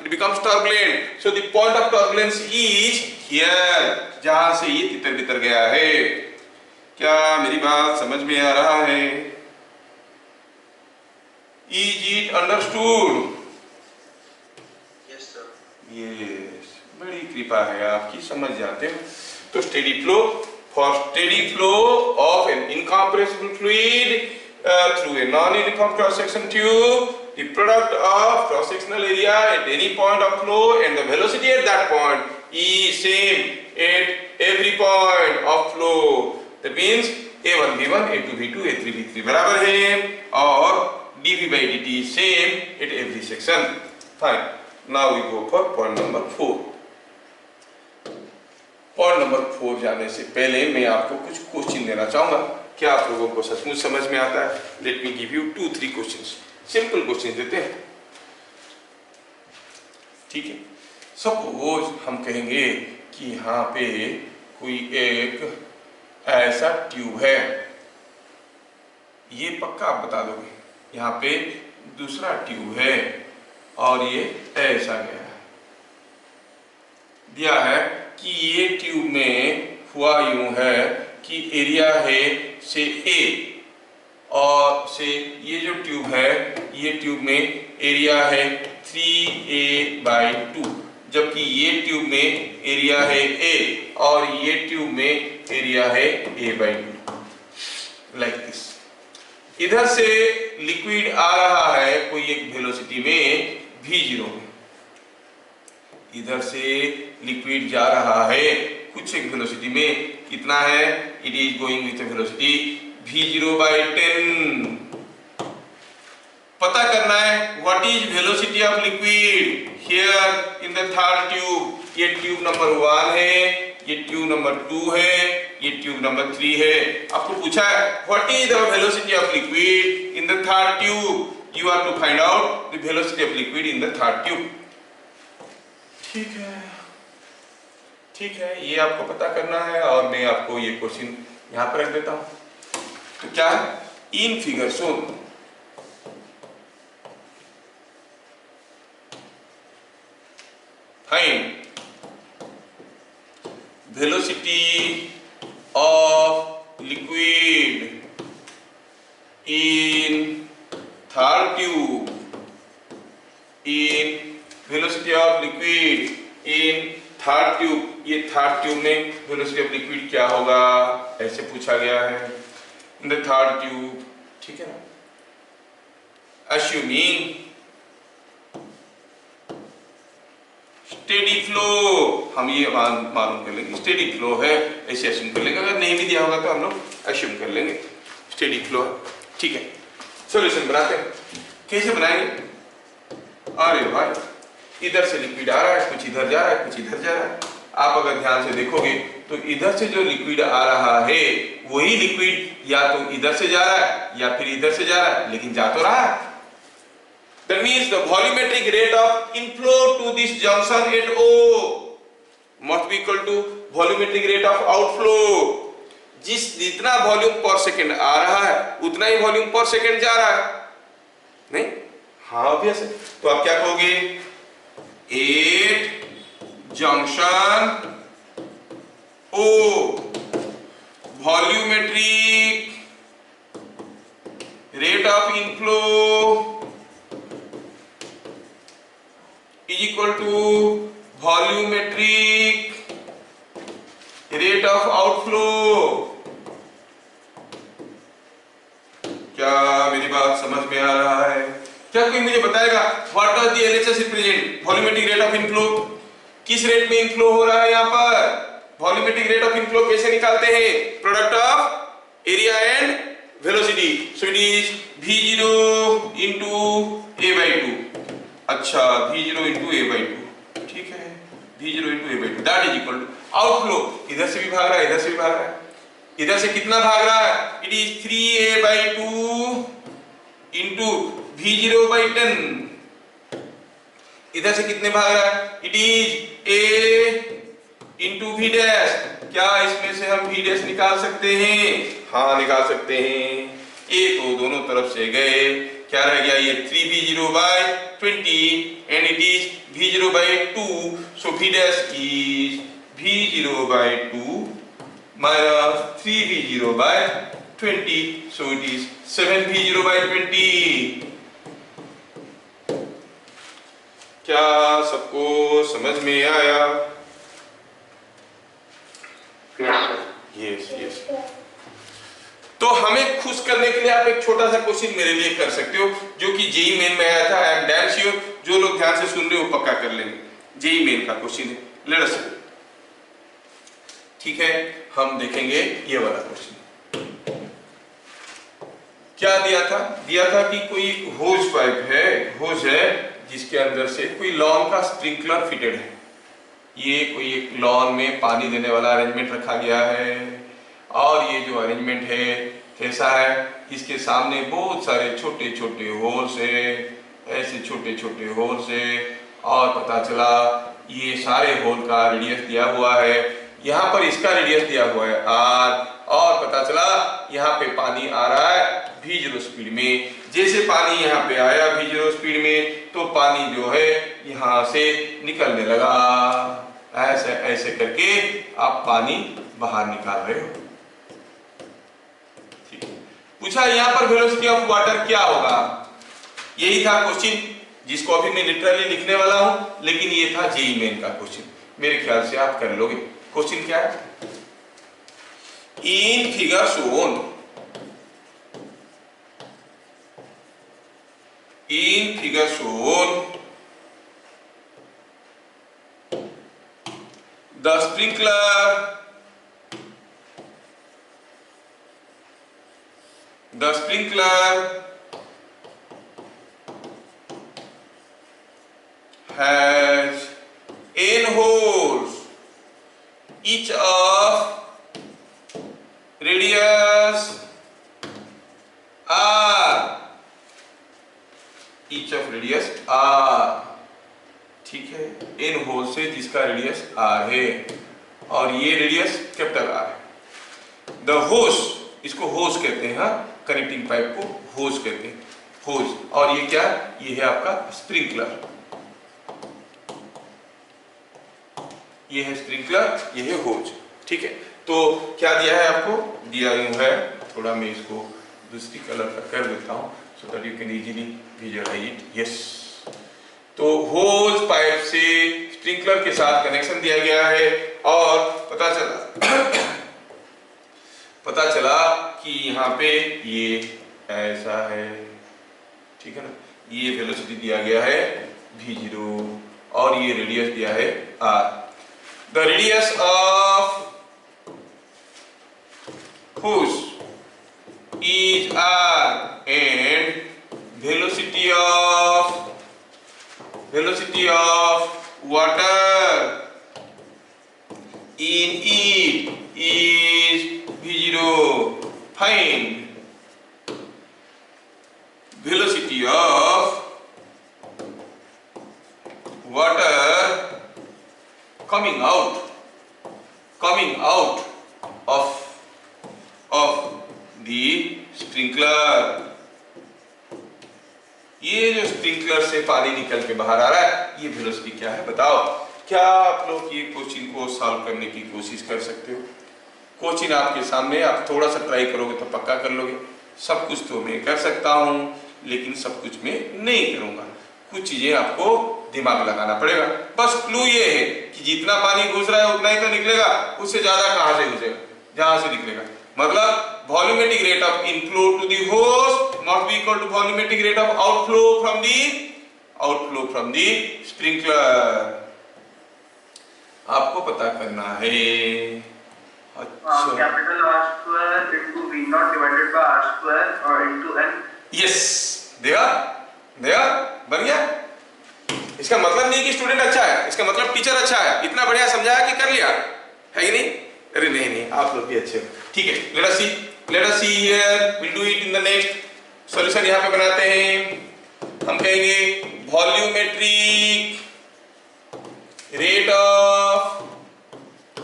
it becomes turbulent. So the point of turbulence is here, जहां से ये तितर बितर गया है। क्या मेरी बात समझ में आ रहा है? Is it understood? Yes sir. Yes, बड़ी कृपा है आपकी, समझ जाते हो। तो steady flow, for steady flow of an incompressible fluid through a non-uniform cross-section tube, the product of cross-sectional area at any point of flow and the velocity at that point is same at every point of flow. That means A1 V1, A2 V2, A3 V3 बराबर है और dV by dt is same at every section. Fine. Now we go for point number 4. Point number 4 जाने से पहले मैं आपको कुछ question देना चाहूंगा। क्या आप लोगों को सचमुच समझ में आता है? Let me give you 2-3 questions, simple question देते हैं। ठीक है, सपोज हम कहेंगे कि यहाँ पे कोई एक ऐसा ट्यूब है, ये पक्का आप बता दोगे, यहाँ पे दूसरा ट्यूब है और ये ऐसा गया है, दिया है कि ये ट्यूब में हुआ यूं है कि एरिया है से A और से ये जो ट्यूब है, ये ट्यूब में एरिया है 3A/2, जबकि ये ट्यूब में एरिया है A और ये ट्यूब में एरिया है A/2, लाइक दिस। इधर से लिक्विड आ रहा है कोई एक वेलोसिटी में V0 में, इधर से लिक्विड जा रहा है कुछ एक वेलोसिटी में, कितना है, it is going with velocity V0/10। पता करना है what is velocity of liquid here in the third tube. ये ट्यूब नंबर 1 है, ये ट्यूब नंबर 2 है, ये ट्यूब नंबर 3 है। आपको पूछा है what is the velocity of liquid in the third tube, you are to find out the velocity of liquid in the third tube. ठीक है, ठीक है, ये आपको पता करना है और मैं आपको ये क्वेश्चन यहां पर रख देता हूं। तो क्या in figure show find velocity of liquid in third tube, in velocity of liquid in third tube. ये थर्ड ट्यूब में वेलोसिटी ऑफ लिक्विड क्या होगा, ऐसे पूछा गया है इन द थर्ड ट्यूब। ठीक है ना, अश्यूमिंग स्टेडी फ्लो, हम ये मालूम कर लेंगे स्टेडी फ्लो है, ऐसे अश्यूम कर लेंगे। अगर नहीं भी दिया होगा तो हम लोग अश्यूम कर लेंगे स्टेडी फ्लो है। ठीक है, सॉल्यूशन बनाते हैं। कैसे बनाएंगे? अरे भाई, इधर से लिक्विड आ रहा है, कुछ इधर जा रहा है, कुछ इधर जा रहा है। आप अगर ध्यान से देखोगे तो इधर से जो लिक्विड आ रहा है वही लिक्विड या तो इधर से जा रहा है या फिर इधर से जा रहा है, लेकिन जा तो रहा है। That means the volumetric rate of inflow to this junction at O must be equal to volumetric rate of outflow. जितना वॉल्यूम पर सेकेंड आ रहा है उतना ही वॉल्यूम पर सेकेंड जा रहा है, नहीं? हाँ, ऑब्वियस है। तो आप क्या कहोगे, at junction O volumetric rate of inflow is equal to volumetric rate of outflow. क्या मेरी बात समझ में आ रहा है? क्या कोई मुझे बताएगा what does the LHS represent? Volumetric rate of inflow, किस रेट में इनफ्लो हो रहा है यहाँ पर? वॉल्यूमेट्रिक रेट ऑफ इनफ्लो कैसे निकालते हैं? Product of area and velocity, so it is v0 into a/2। अच्छा, v0 into a/2, ठीक है, v0 into a/2 that is equal to outflow. इधर से भी भाग रहा है, इधर से भी भाग रहा है, इधर से कितना भाग रहा है? It is 3a/2 into v0/10। इधर से कितने भाग रहा है? It is a into v dash. क्या इसमें से हम v डैश निकाल सकते हैं? हाँ, निकाल सकते हैं। a तो दोनों तरफ से गए, क्या रह गया? ये 3v0/20 and it is v0/2, so v dash is v0/2 minus 3v0/20, so it is 7v0/20। क्या सबको समझ में आया? Yes yes. तो हमें खुश करने के लिए आप एक छोटा सा क्वेश्चन मेरे लिए कर सकते हो, जो कि जेई मेन में आया था। आई एम डैम श्योर जो लोग ध्यान से सुन रहे हो पक्का कर लेंगे। जेई मेन का क्वेश्चन है, लेट अस सी। ठीक है, हम देखेंगे ये वाला क्वेश्चन। क्या दिया था? दिया था कि कोई होज पाइप है, होज है जिसके अंदर से कोई लॉन का स्प्रिंकलर फिटेड है। ये कोई एक लॉन में पानी देने वाला अरेंजमेंट रखा गया है, और ये जो अरेंजमेंट है कैसा है? इसके सामने बहुत सारे छोटे छोटे होल्स है, ऐसे छोटे छोटे होल्स है, और पता चला ये सारे होल का रेडियस दिया हुआ है। यहाँ पर इसका रेडियस दिया हुआ है r, और पता चला यहाँ पे पानी आ रहा है v0 स्पीड में। जैसे पानी यहाँ पे आया v0 स्पीड में, तो पानी जो है यहाँ से निकलने लगा। ऐसे ऐसे करके आप पानी बाहर निकाल रहे हो। ठीक, पूछा यहाँ पर वेलोसिटी ऑफ वाटर क्या होगा? यही था क्वेश्चन जिसको अभी मैं लिटरली लिखने वाला हूं, लेकिन ये था जेई मेन का क्वेश्चन। मेरे ख्याल से आप कर लोगे। क्वेश्चन क्या है? In figure shown, in figure shown the sprinkler has n holes, each of radius r, each of radius r। ठीक है, n होल से जिसका रेडियस r है, और ये रेडियस कैपिटल R है। द होस, इसको होस कहते हैं, हाँ, कनेक्टिंग पाइप को होस कहते हैं, होस। और ये क्या? ये है आपका स्प्रिंकलर, ये है स्प्रिंकलर, ये है होज। ठीक है, तो क्या दिया है आपको? दिया है, थोड़ा मैं इसको दूसरी कलर का कर देता हूं so that you can easily visualise it. Yes, तो होज पाइप से स्प्रिंकलर के साथ कनेक्शन दिया गया है, और पता चला कि यहाँ पे ये ऐसा है। ठीक है ना, ये वेलोसिटी दिया गया है v0, और ये रेडियस दिया है r। The radius of hose is r and velocity of water in it is v0. Find velocity of water coming out of the sprinkler। ये जो स्प्रिंकलर से पानी निकल के बाहर आ रहा है, ये वेलोसिटी क्या है बताओ? क्या आप लोग ये क्वेश्चन को सॉल्व करने की कोशिश कर सकते हो? क्वेश्चन आपके सामने, आप थोड़ा सा ट्राई करोगे तो पक्का कर लोगे। सब कुछ तो मैं कर सकता हूं, लेकिन सब कुछ मैं नहीं करूंगा। कुछ चीजें आपको दिमाग लगाना पड़ेगा। बस क्लू ये है कि जितना पानी घुस रहा है उतना ही तो निकलेगा, उससे ज्यादा कहां से घुसेगा, जहां से निकलेगा। मतलब volumetric rate of inflow to the host must be equal to volumetric rate of outflow from the sprinkler. आपको पता करना है। अच्छा, capital R square into V not divided by R square और इनटू n। यस, देखा देखा, बन गया। इसका मतलब नहीं कि स्टूडेंट अच्छा है, इसका मतलब टीचर अच्छा है, इतना बढ़िया समझाया कि कर लिया, है कि नहीं? अरे नहीं नहीं, आप लोग भी अच्छे हो। ठीक है, let us see here, will do it in the next solution. यहां पे बनाते हैं, हम कहेंगे वॉल्यूमेट्रिक रेट ऑफ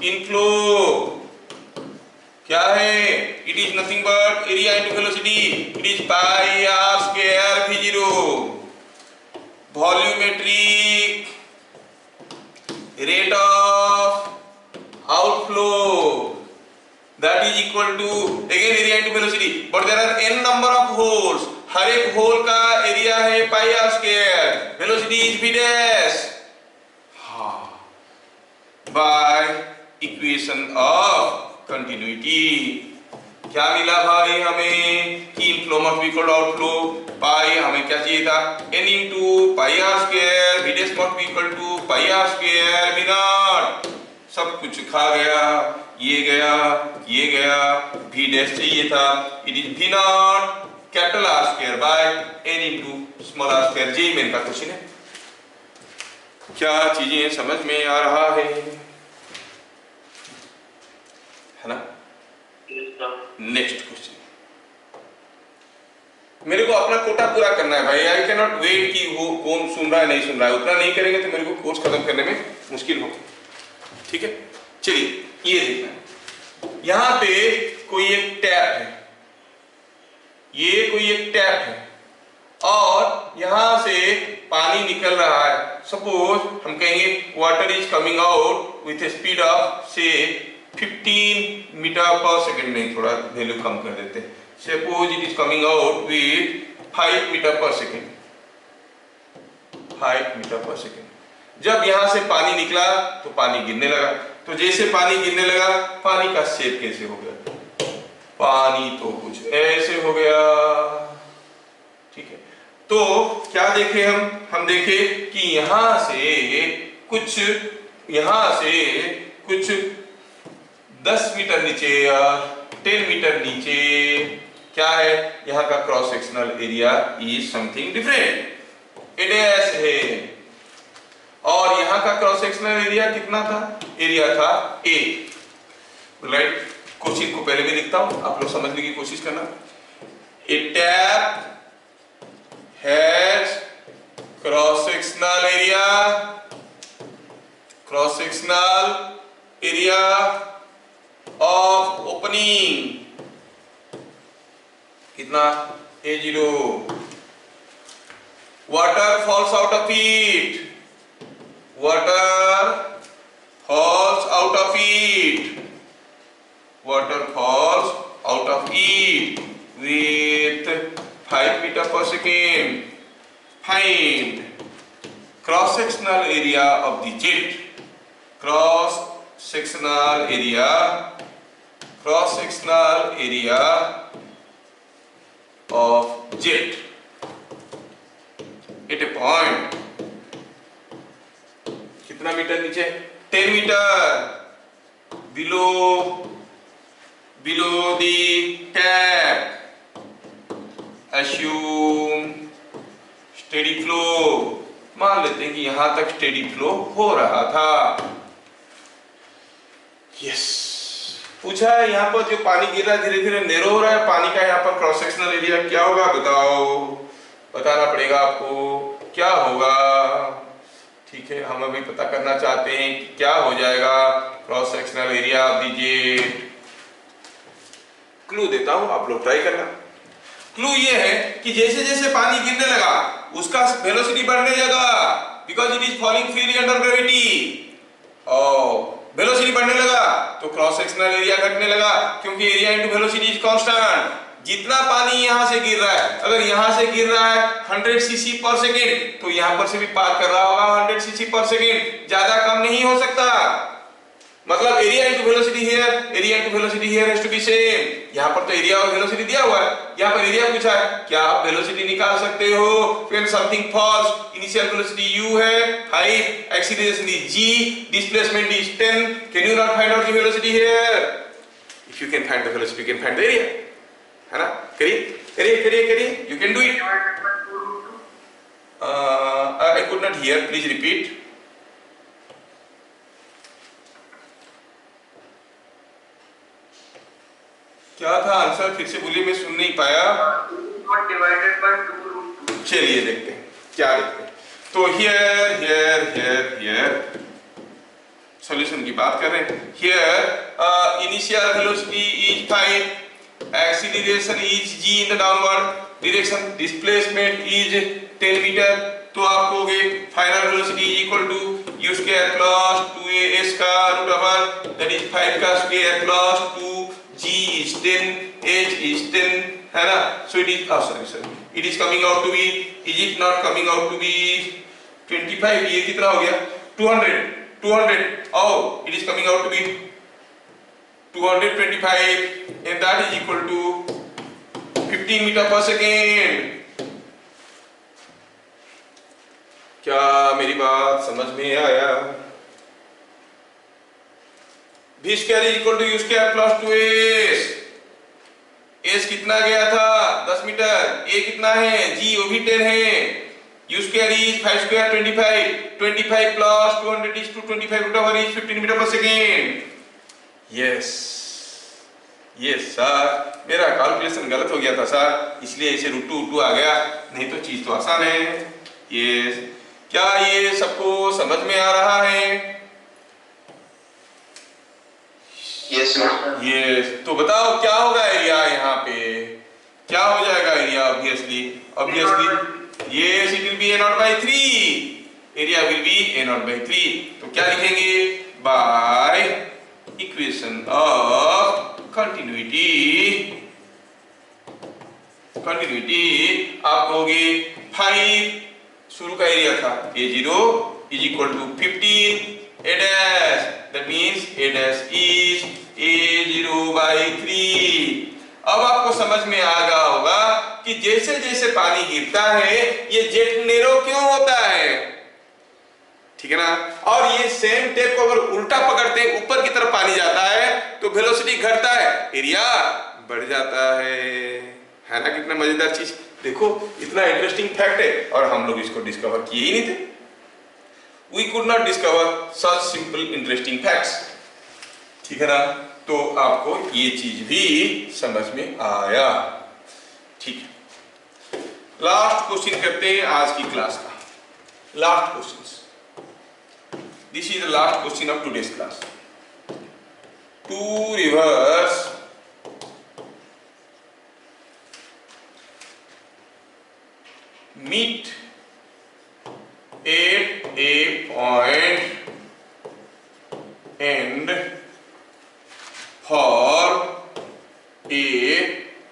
इनफ्लो क्या है? It is nothing but area into velocity, it is pi r square v0। Volumetric rate of outflow that is equal to again area into velocity, but there are n number of holes, हर एक hole का area है pi r square, velocity is v dash. हाँ, by equation of continuity क्या मिला भाई हमें कि inflow must be equal to outflow. Pi हमें क्या चाहिए था, n into pi r square, v dash must be equal to pi r square v nought. सब कुछ खा गया, ये गया, ये गया, v डैश चाहिए था, it is v not capital R square by n into small r square. JEE Main का क्वेश्चन है। क्या चीजें समझ में आ रहा है ना? नेक्स्ट क्वेश्चन, मेरे को अपना कोटा पूरा करना है भाई। आई कैन नॉट वेट कि वो कौन सुन रहा है नहीं सुन रहा है, उतना नहीं करेंगे तो मेरे को कोर्स खत्म करने में मुश्किल होगा। ठीक है, चलिए ये देखना है, यहां पे कोई एक टैप है, ये कोई एक टैप है और यहां से पानी निकल रहा है। सपोज हम कहेंगे water is coming out with A speed of से 15 मीटर पर सेकेंड, नहीं थोड़ा वैल्यू कम कर देते हैं, suppose it is coming out with 5 metre per second, 5 metre per second. जब यहां से पानी निकला तो पानी गिरने लगा, तो जैसे पानी गिरने लगा पानी का शेप कैसे हो गया, पानी तो कुछ ऐसे हो गया। ठीक है, तो क्या देखे हम देखे कि यहां से कुछ 10 मीटर नीचे या 10 मीटर नीचे क्या है, यहाँ का cross sectional area is something different, it है। और यहाँ का क्रॉस सेक्शनल एरिया कितना था, एरिया था A। राइट, क्वेश्चन को पहले भी लिखता हूं, आप लोग समझने की कोशिश करना। A tap has cross sectional area of opening कितना, A0। Water falls out of it, water falls out of it with 5 meter per second. Find cross sectional area of the jet, cross sectional area of jet at a point कितना metre नीचे, 10 metre below the tap। assume steady flow, मान लेते हैं कि यहां तक steady flow हो रहा था। यस, पूछा है यहाँ पर जो पानी गिर रहा है धीरे धीरे नैरो हो रहा है, पानी का यहाँ पर क्रॉस सेक्शनल एरिया क्या होगा बताओ, बताना पड़ेगा आपको क्या होगा। ठीक है, हम अभी पता करना चाहते हैं कि क्या हो जाएगा cross sectional area of the jet. Clue देता हूं, आप लोग ट्राई करना। क्लू ये है कि जैसे जैसे पानी गिरने लगा उसका वेलोसिटी बढ़ने लगा, because it is falling freely under gravity. और वेलोसिटी बढ़ने लगा तो क्रॉस सेक्शनल एरिया घटने लगा, क्योंकि area into velocity is constant. जितना पानी यहां से गिर रहा है, अगर यहां से गिर रहा है 100 सीसी पर सेकेंड, तो यहां पर से भी पार कर रहा होगा 100 सीसी पर सेकेंड, ज्यादा कम नहीं हो सकता। मतलब area into velocity here, area into velocity here has to be same. यहां पर तो एरिया और वेलोसिटी दिया हुआ है, यहां पर एरिया पूछा है, क्या आप वेलोसिटी निकाल सकते हो? When something false, initial velocity u है 5, acceleration is g, displacement is 10, can you not find out the velocity here? If you can find the velocity you can find the area, है ना? करिए करिए करिए करिए, you can do it. divided by 2 root 2. I could not hear, please repeat. क्या था answer, फिर से बोलिए, मैं सुन नहीं पाया। Not divided by 2 root 2. चलिए देखते हैं क्या देखते हैं। तो here here here here solution की बात कर रहे हैं। Here initial velocity is 5, acceleration is g in the downward direction, displacement is 10 metre. तो आप कहोगे final velocity is equal to u square plus 2as का रूट ओवर दैट इज 5 का square plus 2, g is 10, h is 10, है ना? So it is sorry it is coming out to be, is it not coming out to be 25? ये कितना हो गया 200 oh it is coming out to be 225 and that is equal to 15 meter per second। क्या मेरी बात समझ में आया? v square is equal to u square plus 2s। s कितना गया था 10 मीटर, a कितना है g, वो भी 10 है। u square is 5 square 25 plus 200 is 225 root over is 15 metre per second. Yes yes sir, मेरा कैलकुलेशन गलत हो गया था सर, इसलिए इसे रूट 2 आ गया, नहीं तो चीज तो आसान है। यस, क्या ये सबको समझ में आ रहा है? Yes sir. यस, तो बताओ क्या होगा एरिया यहाँ पे, क्या हो जाएगा area? Obviously yes, it will be a0/3, area will be a0/3। तो क्या लिखेंगे? बाय इक्वेशन ऑफ कंटिन्यूटी आप कहोगे 5 शुरू का एरिया था a0 is equal to 15 a dash, that means a dash is a0/3। अब आपको समझ में आ गया होगा कि जैसे जैसे पानी गिरता है ये जेट नेरो क्यों होता है, ठीक है ना? और ये सेम टेप को अगर उल्टा पकड़ते हैं, ऊपर की तरफ पानी जाता है तो वेलोसिटी घटता है, एरिया बढ़ जाता है ना? कितना मजेदार चीज, देखो इतना इंटरेस्टिंग फैक्ट है और हम लोग इसको डिस्कवर किए ही नहीं थे। We could not discover such simple interesting facts, ठीक है ना? तो आपको ये चीज भी समझ में आया, ठीक है? लास्ट क्वेश्चन करते हैं आज की क्लास का, last question. This is the last question of today's class. Two rivers meet at a point and for a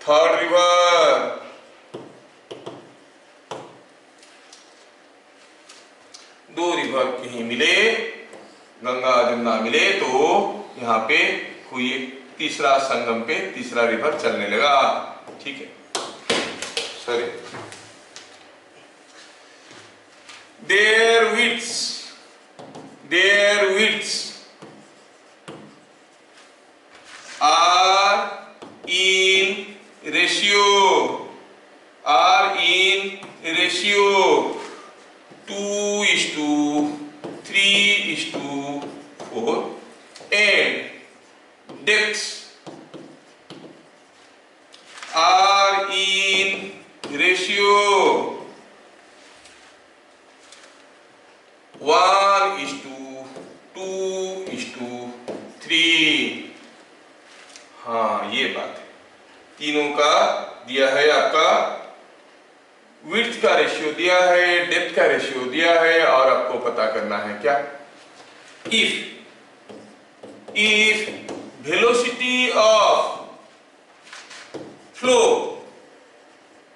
third river। दो रिवर कहीं मिले, गंगा जमुना मिले, तो यहाँ पे कोई तीसरा संगम पे तीसरा रिवर चलने लगा, ठीक है? Sorry, their widths are in ratio 2:3:4 and depths are in ratio 1:2:3। हाँ ये बात है, तीनों का दिया है, आपका विड्थ का रेशियो दिया है, डेप्थ का रेशियो दिया है, और आपको पता करना है क्या? If velocity of flow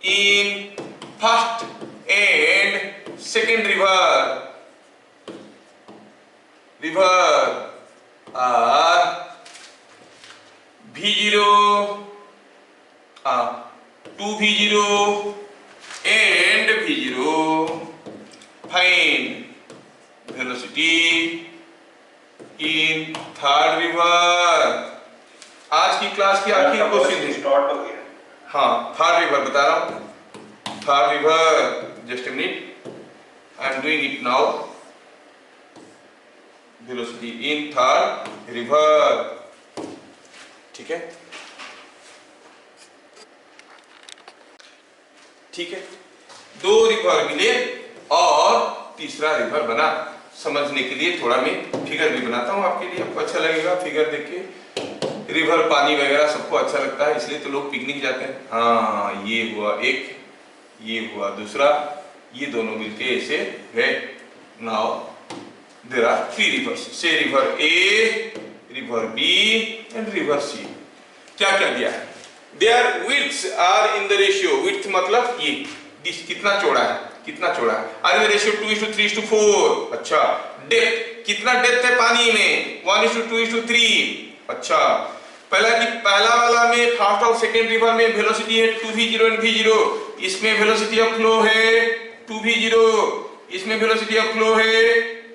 in first and second river are V0 2V0 and V0. Find velocity in third river. आज की क्लास की आखिरी क्वेश्चन है। स्टार्ट हो गया। हाँ, थर्ड रिवर बता रहा हूँ। Third river, just a minute, I am doing it now. Velocity in third river, ठीक है, ठीक है। दो रिवर मिले और तीसरा रिवर बना। समझने के लिए थोड़ा मैं फिगर भी बनाता हूँ आपके लिए, आपको अच्छा लगेगा फिगर देख के। रिवर, पानी वगैरह सबको अच्छा लगता है, इसलिए तो लोग पिकनिक जाते हैं। हाँ, ये हुआ एक, ये हुआ दूसरा, ये दोनों मिलके ऐसे गए। Now there are three rivers, say river A, river B and river C. क्या क्या दिया है? Their widths are in the ratio, width मतलब ये कितना चौड़ा है, कितना चौड़ा है, आर इन द रेशियो 2:3:4। अच्छा, डेप्थ, कितना डेप्थ है पानी में, 1:2:3। अच्छा, पहला वाला में फर्स्ट और सेकंड रिवर में वेलोसिटी है 2v0 एंड v0, इसमें वेलोसिटी ऑफ फ्लो है 2v0, इसमें वेलोसिटी ऑफ फ्लो है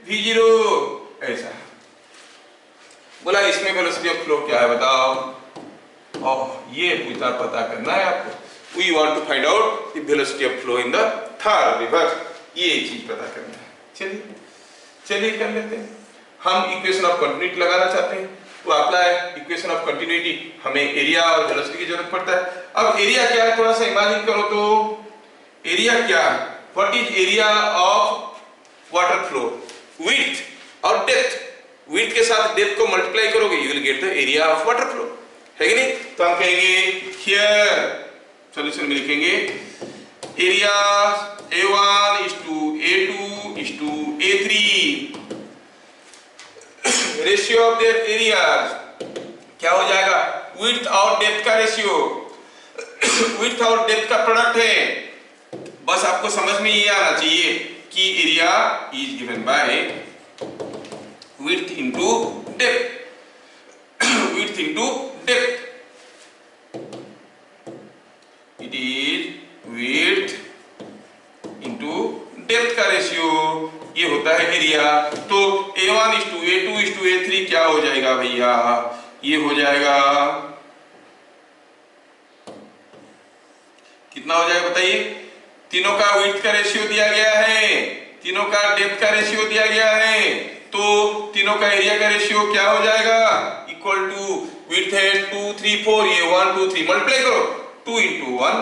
v0। ऐसा बोला, इसमें वेलोसिटी ऑफ फ्लो क्या है बताओ? ओह, ये पता करना है आपको। We want to find out the velocity of flow in the third river, ये चीज पता करना है। चलिए कर लेते हैं। हम इक्वेशन ऑफ कंटिन्यूटी लगाना चाहते हैं, तो अप्लाई इक्वेशन ऑफ कंटिन्यूटी, हमें एरिया और वेलोसिटी की जरूरत पड़ता है। अब एरिया क्या है, थोड़ा सा इमेजिन करो तो एरिया क्या है? What is area of water flow? Width और डेप्थ, विड्थ के साथ डेप्थ को मल्टीप्लाई करोगे, you will get the area of water flow, है कि नहीं? तो हम कहेंगे हियर, सॉल्यूशन में लिखेंगे area A1 A2 A3, ratio of their areas क्या हो जाएगा? विड्थ और डेप्थ का रेशियो, विड्थ और डेप्थ का प्रोडक्ट है। बस आपको समझ में ये आना चाहिए कि area is given by width into depth, width into depth, it is width into depth का रेशियो, ये होता है एरिया। तो A1 A2 A3 क्या हो जाएगा भैया? ये हो जाएगा, कितना हो जाएगा बताइए? तीनों का विड्थ का रेशियो दिया गया है, तीनों का डेप्थ का रेशियो दिया गया है, तो तीनों का एरिया का रेशियो क्या हो जाएगा? इक्वल टू, विड्थ है 2 3 4, ये 1 2 3 मल्टीप्लाई करो, 2 into 1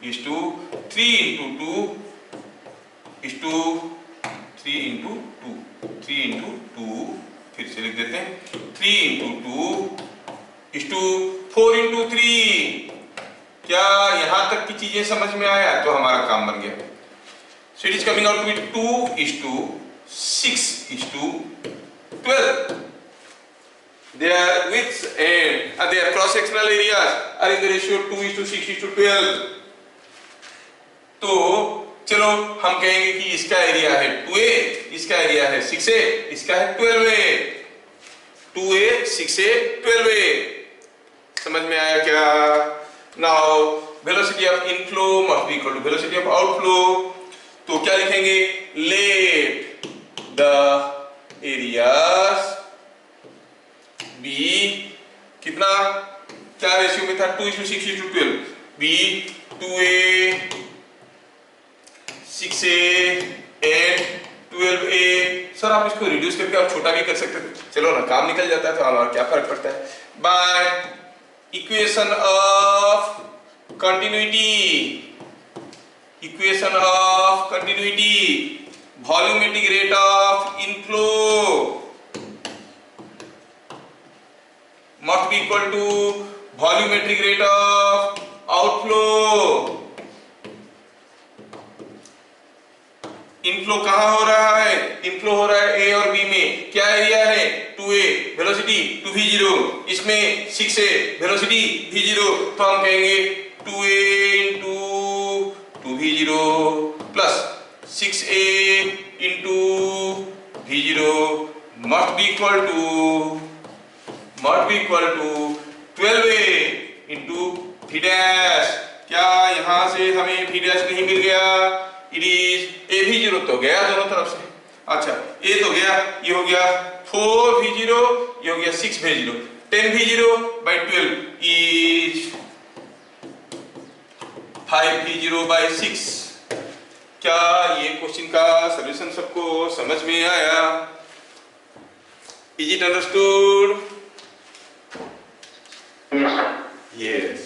is to 3 into 2 is to 3 into 2, 3 into 2, फिर से लिख देते हैं 3 into 2 is to 4 into 3। क्या यहां तक की चीजें समझ में आया? तो हमारा काम बन गया। So it is coming out to be 2:6:12। Their widths and their cross sectional areas are in the ratio 2:6:12। तो चलो हम कहेंगे कि इसका एरिया है 2a, इसका एरिया है 6a, इसका है 12a, 2a 6a 12a। समझ में आया क्या? Now velocity of inflow must be equal to velocity of outflow, तो क्या लिखेंगे? लेट द एरियाज बी, कितना, क्या रेशियो में था? 2:6:12, B 2a 6a and 12a। Sir आप इसको रिड्यूस करके आप छोटा भी कर सकते थे, चलो ना, काम निकल जाता है तो हमारा क्या फर्क पड़ता है। Bye equation of continuity, equation of continuity, volumetric rate of inflow must be equal to volumetric rate of outflow। Inflow कहां हो रहा है? इनफ्लो हो रहा है ए और बी में। क्या एरिया है? 2a, वेलोसिटी 2v0, इसमें 6 है वेलोसिटी v0, तो हम कहेंगे 2a into 2v0 plus 6a into v0 must be equal to 12a into v dash। क्या यहां से हमें v dash नहीं मिल गया? इट इज a v0 तो गया दोनों तरफ से। अच्छा a तो गया, ये हो गया 4v0, ये हो गया 6v0, 10v0 by 12 is 5v0 by 6। क्या ये क्वेश्चन का सॉल्यूशन सबको समझ में आया? Is it understood? Yes.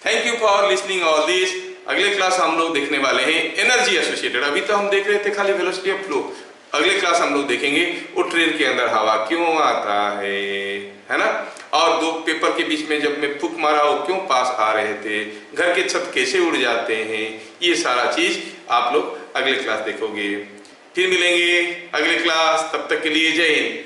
Thank you for listening all this. अगले क्लास हम लोग देखने वाले हैं एनर्जी एसोसिएटेड। अभी तो हम देख रहे थे खाली वेलोसिटी ऑफ फ्लो। अगले क्लास हम लोग देखेंगे वो ट्रेन के अंदर हवा क्यों आता है ना, और दो पेपर के बीच में जब मैं फूंक मारा वो क्यों पास आ रहे थे, घर के छत कैसे उड़ जाते हैं, ये सारा चीज आप लोग अगले क्लास देखोगे। फिर मिलेंगे अगले क्लास, तब तक के लिए जय हिंद।